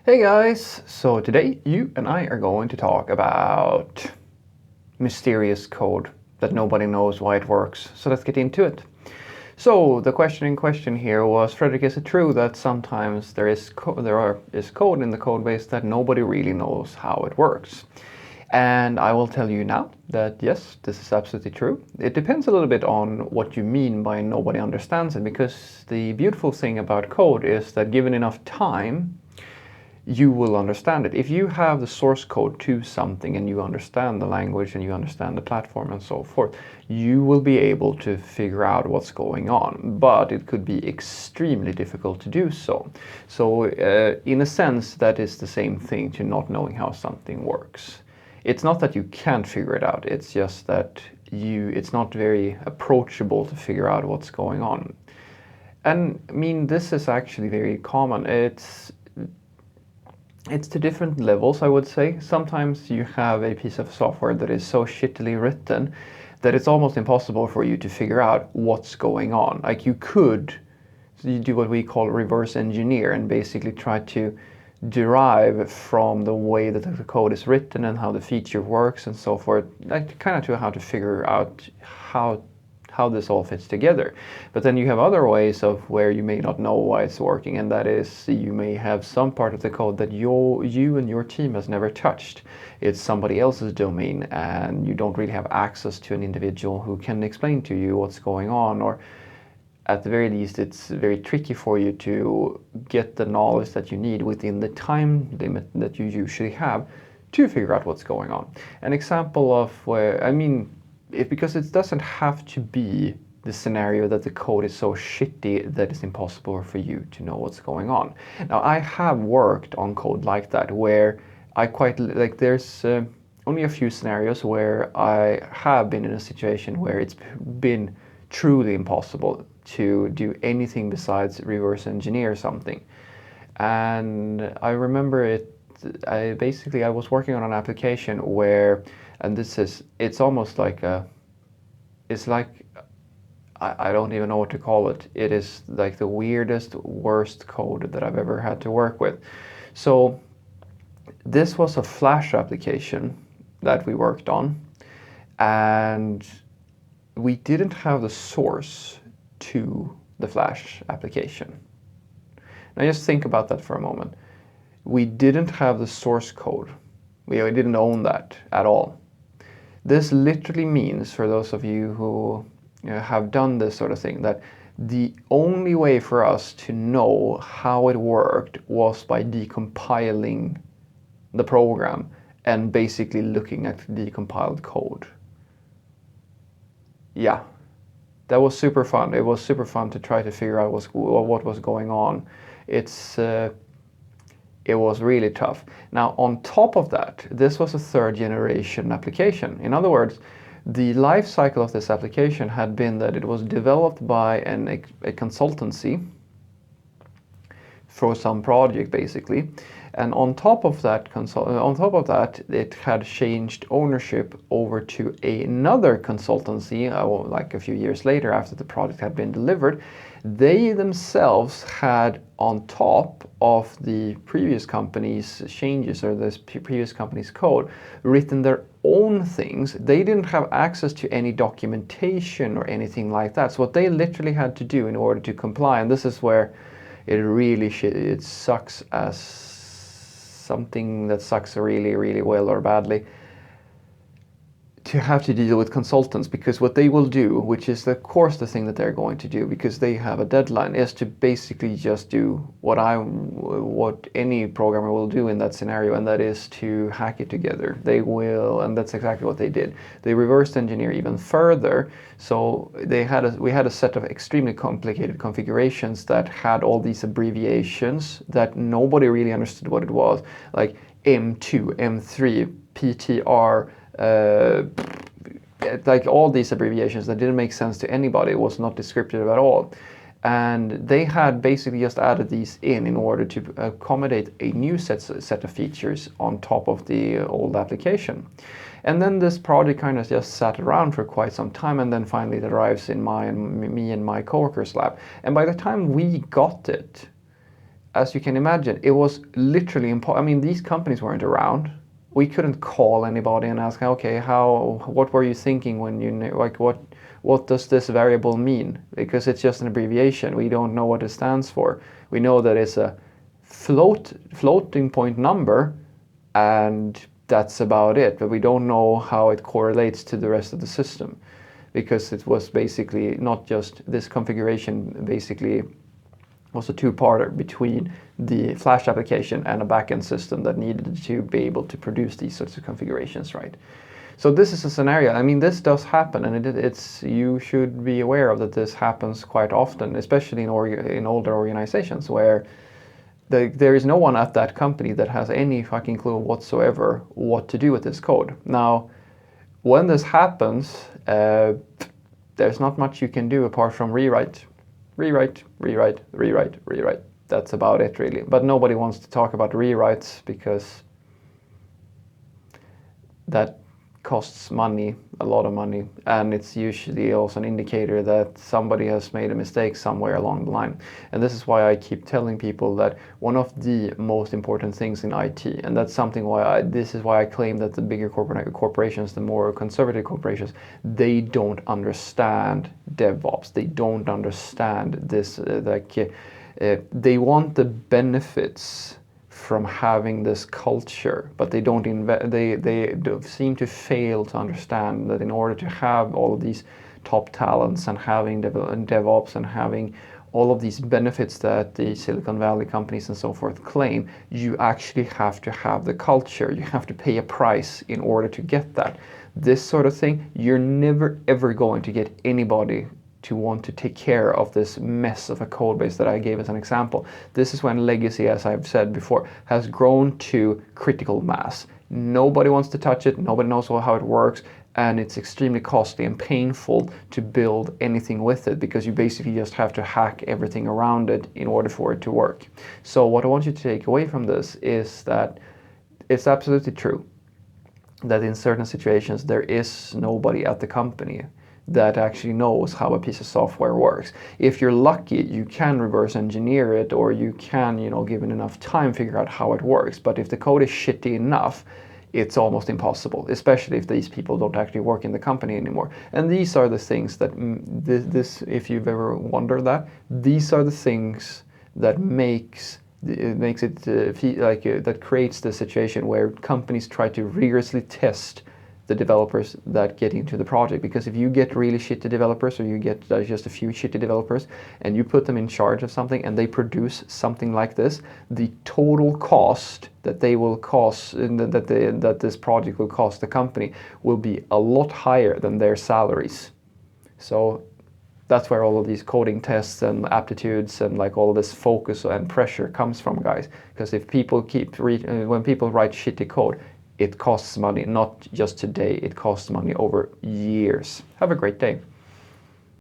Hey guys, so today you and I are going to talk about mysterious code that nobody knows why it works. So let's get into it. So the question in question here was, Frederick, is it true that sometimes there is code in the code base that nobody really knows how it works? And I will tell you now that yes, this is absolutely true. It depends a little bit on what you mean by nobody understands it, because the beautiful thing about code is that given enough time, you will understand it. If you have the source code to something and you understand the language and you understand the platform and so forth, you will be able to figure out what's going on. But it could be extremely difficult to do so. So in a sense, that is the same thing to not knowing how something works. It's not that you can't figure it out, it's just that it's not very approachable to figure out what's going on. And I mean, this is actually very common. It's to different levels, I would say. Sometimes you have a piece of software that is so shittily written that it's almost impossible for you to figure out what's going on. Like you do what we call reverse engineer and basically try to derive from the way that the code is written and how the feature works and so forth, like kind of to how to figure out how this all fits together. But then you have other ways of where you may not know why it's working, and that is you may have some part of the code that you and your team has never touched. It's somebody else's domain and you don't really have access to an individual who can explain to you what's going on, or at the very least it's very tricky for you to get the knowledge that you need within the time limit that you usually have to figure out what's going on. An example of where, because it doesn't have to be the scenario that the code is so shitty that it's impossible for you to know what's going on. Now, I have worked on code like that where there's only a few scenarios where I have been in a situation where it's been truly impossible to do anything besides reverse engineer something. And I remember I was working on an application where, and it's almost like I don't even know what to call it. It is like the weirdest, worst code that I've ever had to work with. So this was a Flash application that we worked on, and we didn't have the source to the Flash application. Now just think about that for a moment. We didn't have the source code. We didn't own that at all. This literally means, for those of you who have done this sort of thing, that the only way for us to know how it worked was by decompiling the program and basically looking at the decompiled code. Yeah, that was super fun. It was super fun to try to figure out what was going on. It was really tough. Now, on top of that, this was a third generation application. In other words, the life cycle of this application had been that it was developed by a consultancy for some project, basically. And on top of that, it had changed ownership over to another consultancy, like a few years later after the product had been delivered. They themselves had, on top of the previous company's changes or this previous company's code, written their own things. They didn't have access to any documentation or anything like that. So what they literally had to do in order to comply, and this is where it sucks as something that sucks really, really well or badly, to have to deal with consultants, because what they will do, which is of course the thing that they're going to do because they have a deadline, is to basically just do what any programmer will do in that scenario, and that is to hack it together. They will, and that's exactly what they did. They reversed engineer even further. So we had a set of extremely complicated configurations that had all these abbreviations that nobody really understood what it was, like M2, M3, PTR, like all these abbreviations that didn't make sense to anybody. It was not descriptive at all. And they had basically just added these in order to accommodate a new set of features on top of the old application. And then this project kind of just sat around for quite some time, and then finally it arrives in me and my coworker's lab. And by the time we got it, as you can imagine, it was literally impossible. I mean, these companies weren't around. We couldn't call anybody and ask, okay, what were you thinking when what does this variable mean? Because it's just an abbreviation. We don't know what it stands for. We know that it's a floating point number, and that's about it. But we don't know how it correlates to the rest of the system, because it was basically not just this configuration. Basically, was a two-parter between the Flash application and a backend system that needed to be able to produce these sorts of configurations, right? So this is a scenario. I mean, this does happen, and it's you should be aware of that this happens quite often, especially in older organizations where there is no one at that company that has any fucking clue whatsoever what to do with this code. Now, when this happens, there's not much you can do apart from rewrite. That's about it, really. But nobody wants to talk about rewrites because that costs money, a lot of money, and it's usually also an indicator that somebody has made a mistake somewhere along the line. And this is why I keep telling people that one of the most important things in IT, and that's something this is why I claim that the bigger corporations, the more conservative corporations, they don't understand DevOps. They don't understand this. They want the benefits from having this culture, but they don't they seem to fail to understand that in order to have all of these top talents and having DevOps and having all of these benefits that the Silicon Valley companies and so forth claim, you actually have to have the culture. You have to pay a price in order to get that. This sort of thing, you're never ever going to get anybody to want to take care of this mess of a code base that I gave as an example. This is when legacy, as I've said before, has grown to critical mass. Nobody wants to touch it, nobody knows how it works, and it's extremely costly and painful to build anything with it because you basically just have to hack everything around it in order for it to work. So what I want you to take away from this is that it's absolutely true that in certain situations there is nobody at the company that actually knows how a piece of software works. If you're lucky, you can reverse engineer it, or you can, given enough time, figure out how it works. But if the code is shitty enough, it's almost impossible, especially if these people don't actually work in the company anymore. And these are the things that, if you've ever wondered that, these are the things that that creates the situation where companies try to rigorously test the developers that get into the project. Because if you get really shitty developers, or you get just a few shitty developers, and you put them in charge of something and they produce something like this, the total cost that they will cost, that this project will cost the company, will be a lot higher than their salaries. So that's where all of these coding tests and aptitudes and all this focus and pressure comes from, guys. Because if people when people write shitty code, it costs money, not just today, it costs money over years. Have a great day.